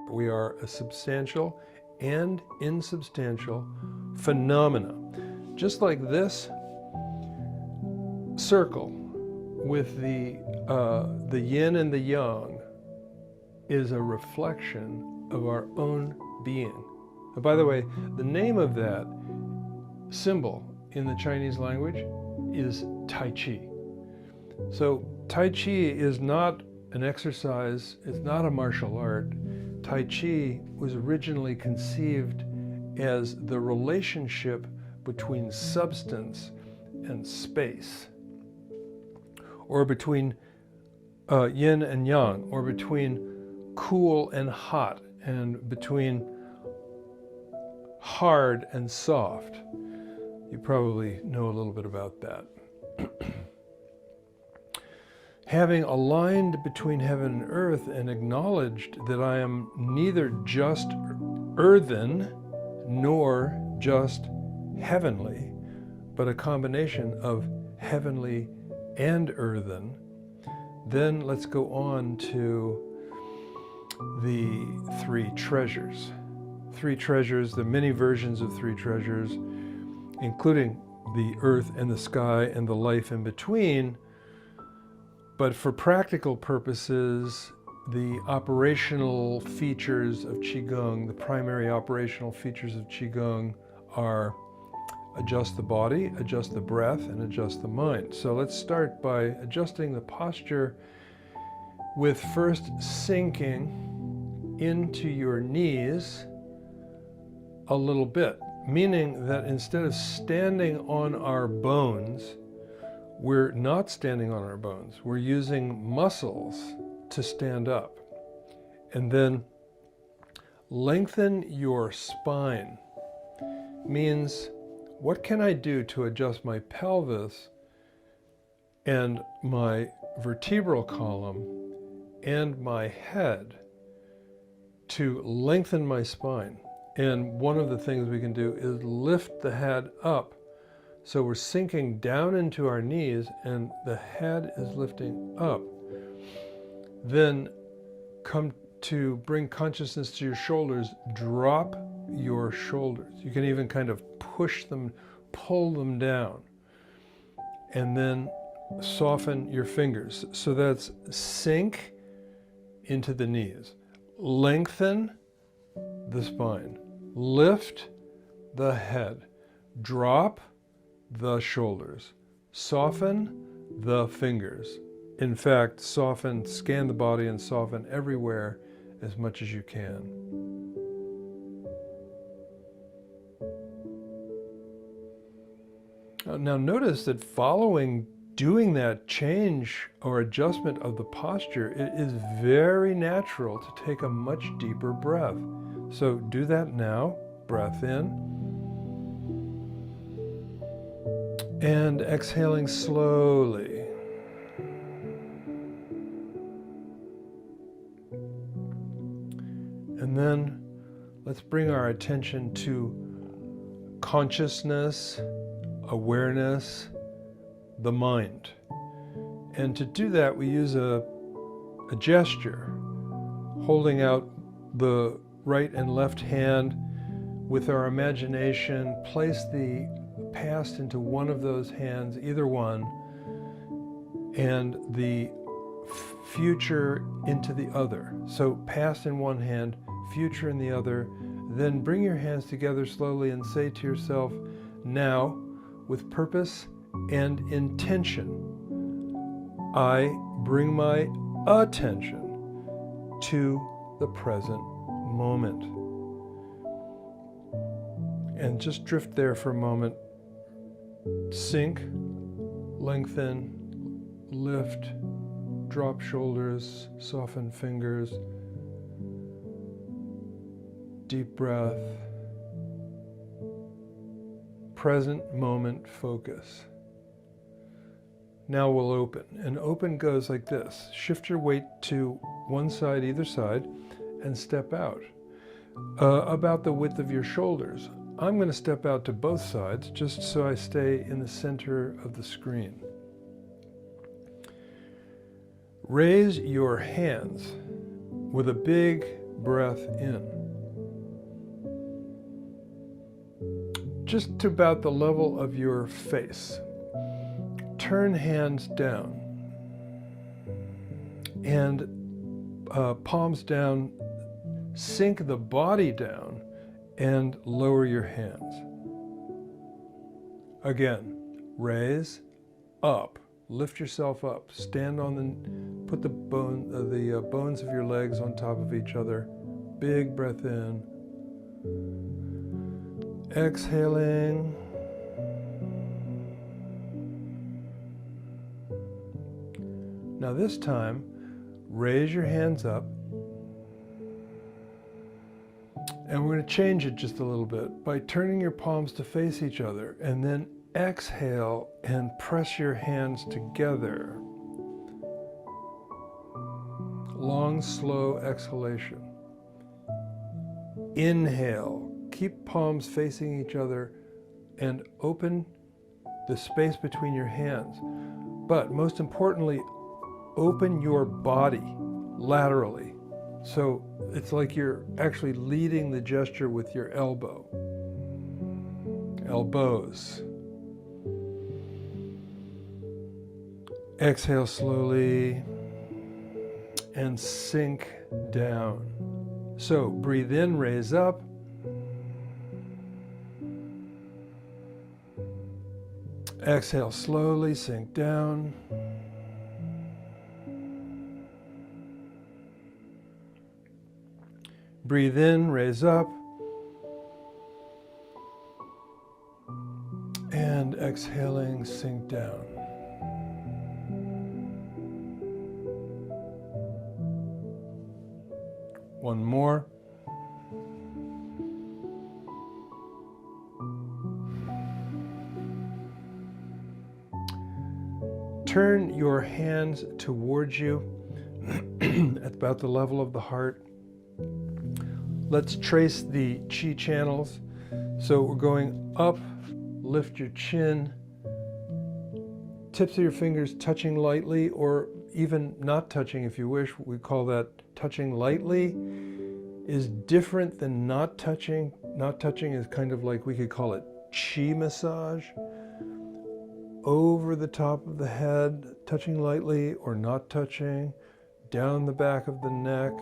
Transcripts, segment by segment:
We are a substantial and insubstantial phenomena. Just like this circle with the yin and the yang is a reflection of our own being. And by the way, the name of that symbol in the Chinese language is Tai Chi. So Tai Chi is not an exercise, it's not a martial art. Tai Chi was originally conceived as the relationship between substance and space, or between yin and yang, or between cool and hot, and between hard and soft. You probably know a little bit about that. Having aligned between heaven and earth and acknowledged that I am neither just earthen nor just heavenly, but a combination of heavenly and earthen, then let's go on to the three treasures. Three treasures, the many versions of three treasures, including the earth and the sky and the life in between. But for practical purposes, the operational features of Qigong, the primary operational features of Qigong are adjust the body, adjust the breath, and adjust the mind. So let's start by adjusting the posture with first sinking into your knees a little bit, meaning that instead of standing on our bones, we're not standing on our bones. We're using muscles to stand up. And then lengthen your spine. Means, what can I do to adjust my pelvis and my vertebral column and my head to lengthen my spine? And one of the things we can do is lift the head up. So we're sinking down into our knees and the head is lifting up. Then come to bring consciousness to your shoulders, drop your shoulders. You can even kind of push them, pull them down. And then soften your fingers. So that's sink into the knees, lengthen the spine, lift the head, drop the shoulders, soften the fingers. In fact, soften, scan the body and soften everywhere as much as you can. Now notice that following doing that change or adjustment of the posture, it is very natural to take a much deeper breath. So do that now, breath in. And exhaling slowly. And then let's bring our attention to consciousness, awareness, the mind. And to do that, we use a gesture, holding out the right and left hand with our imagination, place the past into one of those hands, either one, and the future into the other. So past in one hand, future in the other. Then bring your hands together slowly and say to yourself, now, with purpose and intention, I bring my attention to the present moment. And just drift there for a moment. Sink, lengthen, lift, drop shoulders, soften fingers, deep breath, present moment focus. Now we'll open, and open goes like this. Shift your weight to one side, either side, and step out. About the width of your shoulders. I'm going to step out to both sides, just so I stay in the center of the screen. Raise your hands with a big breath in. Just to about the level of your face. Turn hands down and palms down. Sink the body down and lower your hands. Again, raise, up, lift yourself up, stand on put the bones of your legs on top of each other. Big breath in. Exhaling. Now this time, raise your hands up. And we're going to change it just a little bit by turning your palms to face each other, and then exhale and press your hands together. Long, slow exhalation. Inhale, keep palms facing each other and open the space between your hands. But most importantly, open your body laterally. So it's like you're actually leading the gesture with your elbows. Exhale slowly and sink down. So breathe in, raise up. Exhale slowly, sink down. Breathe in, raise up. And exhaling, sink down. One more. Turn your hands towards you at about the level of the heart. Let's trace the chi channels. So we're going up, lift your chin, tips of your fingers touching lightly, or even not touching if you wish. We call that touching lightly. Is different than not touching. Not touching is kind of like, we could call it chi massage. Over the top of the head, touching lightly or not touching, down the back of the neck,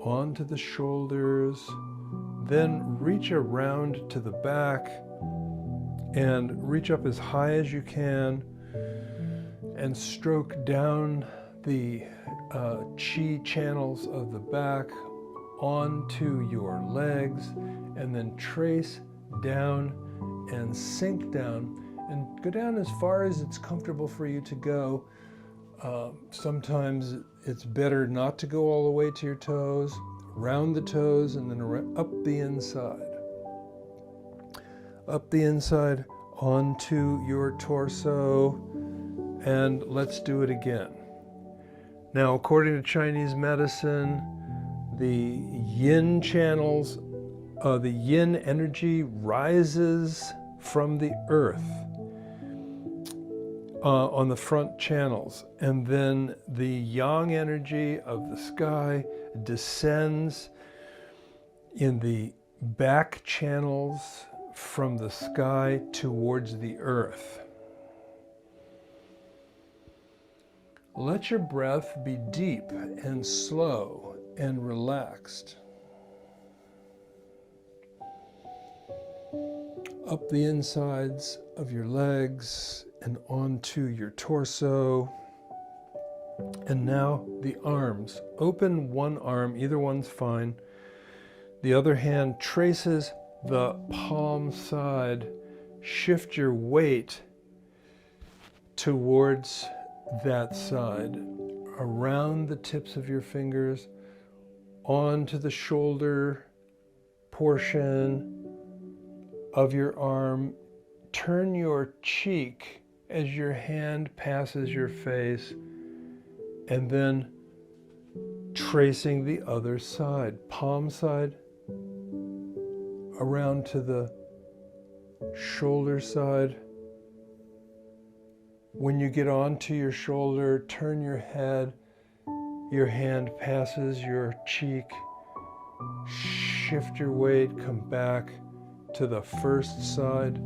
onto the shoulders, then reach around to the back and reach up as high as you can and stroke down the chi channels of the back onto your legs, and then trace down and sink down and go down as far as it's comfortable for you to go. Sometimes it's better not to go all the way to your toes, round the toes, and then up the inside. Up the inside onto your torso, and let's do it again. Now, according to Chinese medicine, the yin channels, the yin energy rises from the earth on the front channels, and then the yang energy of the sky descends in the back channels from the sky towards the earth. Let your breath be deep and slow and relaxed. Up the insides of your legs and onto your torso. And now the arms. Open one arm, either one's fine. The other hand traces the palm side. Shift your weight towards that side, around the tips of your fingers, onto the shoulder portion of your arm. Turn your cheek as your hand passes your face, and then tracing the other side, palm side, around to the shoulder side. When you get onto your shoulder, turn your head your hand passes your cheek, shift your weight, come back to the first side.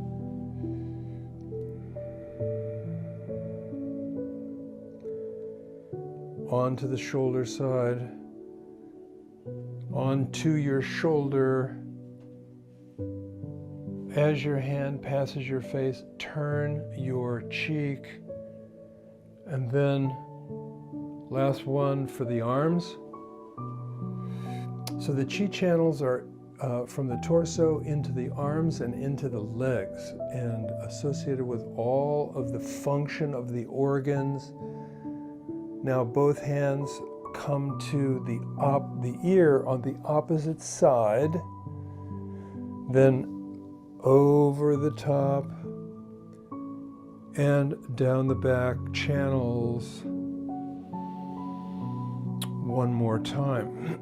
Onto the shoulder side, onto your shoulder. As your hand passes your face, turn your cheek. And then last one for the arms. So the chi channels are from the torso into the arms and into the legs, and associated with all of the function of the organs. Now both hands come to the ear on the opposite side, then over the top and down the back channels one more time.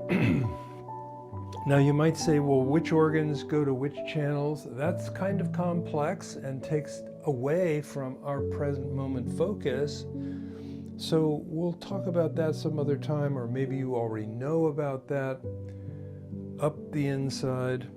Now you might say, well, which organs go to which channels? That's kind of complex and takes away from our present moment focus. So we'll talk about that some other time, or maybe you already know about that. Up the inside,